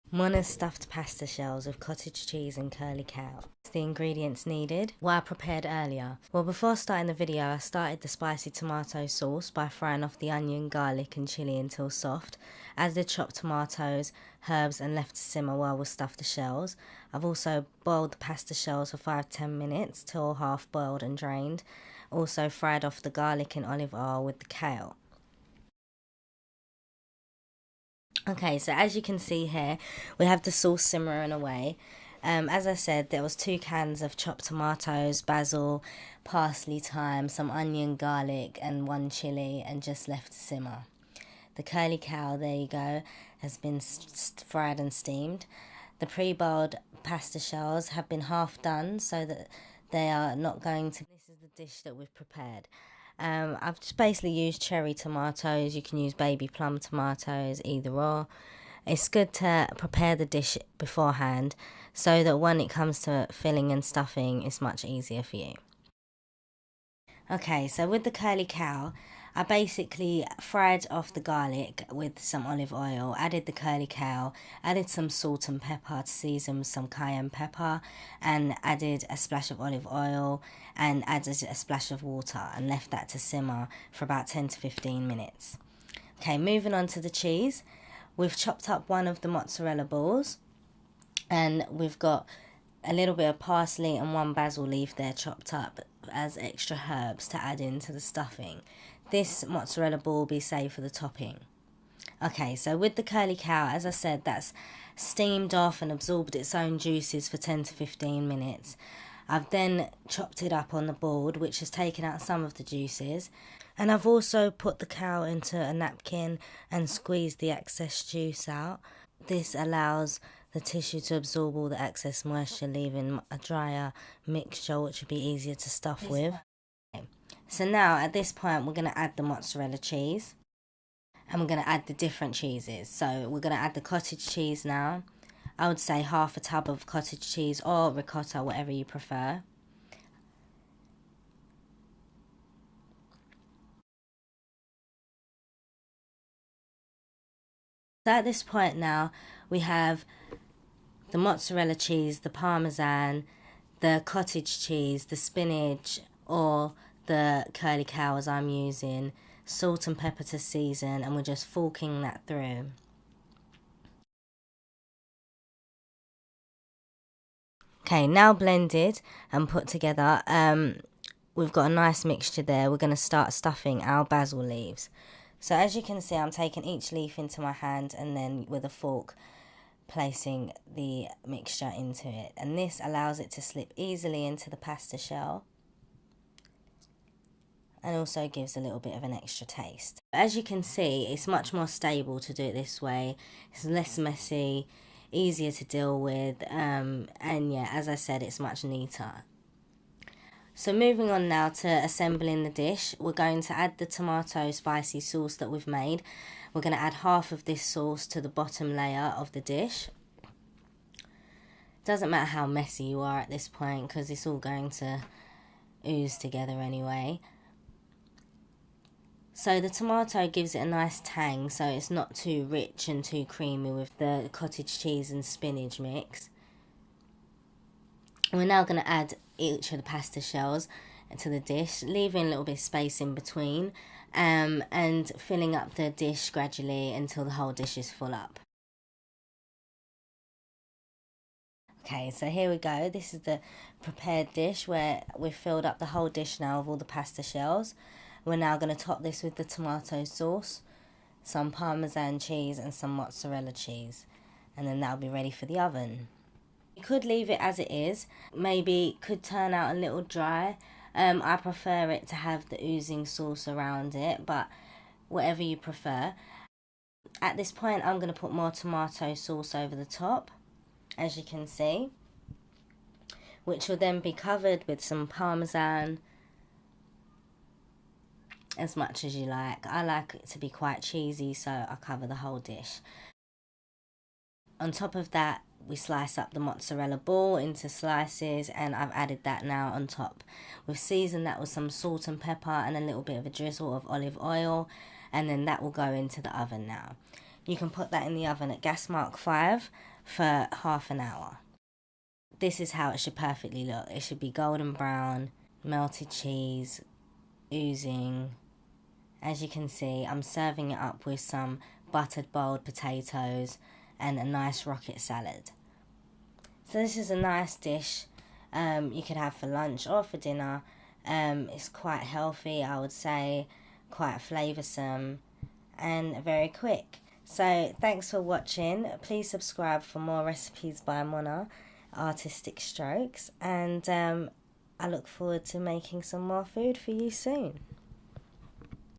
Mona's stuffed pasta shells with cottage cheese and curly cow. The ingredients needed, what I prepared earlier. Well, before starting the video, I started the spicy tomato sauce by frying off the onion, garlic and chilli until soft. Added the chopped tomatoes, herbs and left to simmer while we stuff the shells. I've also boiled the pasta shells for 5-10 minutes till half boiled and drained. Also fried off the garlic in olive oil with the kale. Okay, so as you can see here, we have the sauce simmering away. As I said, there was 2 cans of chopped tomatoes, basil, parsley, thyme, some onion, garlic and 1 chilli and just left to simmer. The curly cow, there you go, has been fried and steamed. The pre-boiled pasta shells have been half done so that they are not going to... This is the dish that we've prepared. I've just basically used cherry tomatoes. You can use baby plum tomatoes, either or. It's good to prepare the dish beforehand so that when it comes to filling and stuffing, it's much easier for you. Okay, so with the curly cow, I basically fried off the garlic with some olive oil, added the curly cow, added some salt and pepper to season with some cayenne pepper, and added a splash of olive oil and added a splash of water and left that to simmer for about 10 to 15 minutes. Okay, moving on to the cheese. We've chopped up one of the mozzarella balls and we've got a little bit of parsley and 1 basil leaf there chopped up as extra herbs to add into the stuffing. This mozzarella ball will be saved for the topping. Okay, so with the curly cow, as I said, that's steamed off and absorbed its own juices for 10 to 15 minutes. I've then chopped it up on the board, which has taken out some of the juices. And I've also put the cow into a napkin and squeezed the excess juice out. This allows the tissue to absorb all the excess moisture, leaving a drier mixture which would be easier to stuff with. So now at this point we're going to add the mozzarella cheese and we're going to add the different cheeses. So we're going to add the cottage cheese now. I would say half a tub of cottage cheese or ricotta, whatever you prefer. So at this point now we have the mozzarella cheese, the parmesan, the cottage cheese, the spinach or the curly cow as I'm using, salt and pepper to season, and we're just forking that through. Okay, now blended and put together, we've got a nice mixture there. We're going to start stuffing our basil leaves. So as you can see, I'm taking each leaf into my hand and then with a fork placing the mixture into it, and this allows it to slip easily into the pasta shell and also gives a little bit of an extra taste. As you can see, it's much more stable to do it this way. It's less messy, easier to deal with, and yeah, as I said, it's much neater. So moving on now to assembling the dish, we're going to add the tomato spicy sauce that we've made. We're going to add half of this sauce to the bottom layer of the dish. Doesn't matter how messy you are at this point because it's all going to ooze together anyway. So the tomato gives it a nice tang, so it's not too rich and too creamy with the cottage cheese and spinach mix. We're now going to add each of the pasta shells to the dish, leaving a little bit of space in between, and filling up the dish gradually until the whole dish is full up. Okay, so here we go. This is the prepared dish where we've filled up the whole dish now with all the pasta shells. We're now going to top this with the tomato sauce, some parmesan cheese and some mozzarella cheese, and then that'll be ready for the oven. You could leave it as it is, maybe could turn out a little dry. I prefer it to have the oozing sauce around it, but whatever you prefer. At this point I'm going to put more tomato sauce over the top, as you can see, which will then be covered with some parmesan, as much as you like. I like it to be quite cheesy, so I cover the whole dish. On top of that, we slice up the mozzarella ball into slices, and I've added that now on top. We've seasoned that with some salt and pepper and a little bit of a drizzle of olive oil, and then that will go into the oven now. You can put that in the oven at gas mark 5 for half an hour. This is how it should perfectly look. It should be golden brown, melted cheese, oozing. As you can see, I'm serving it up with some buttered boiled potatoes and a nice rocket salad. So this is a nice dish you could have for lunch or for dinner. It's quite healthy, I would say, quite flavoursome and very quick. So thanks for watching. Please subscribe for more recipes by Mona Artistic Strokes, and I look forward to making some more food for you soon.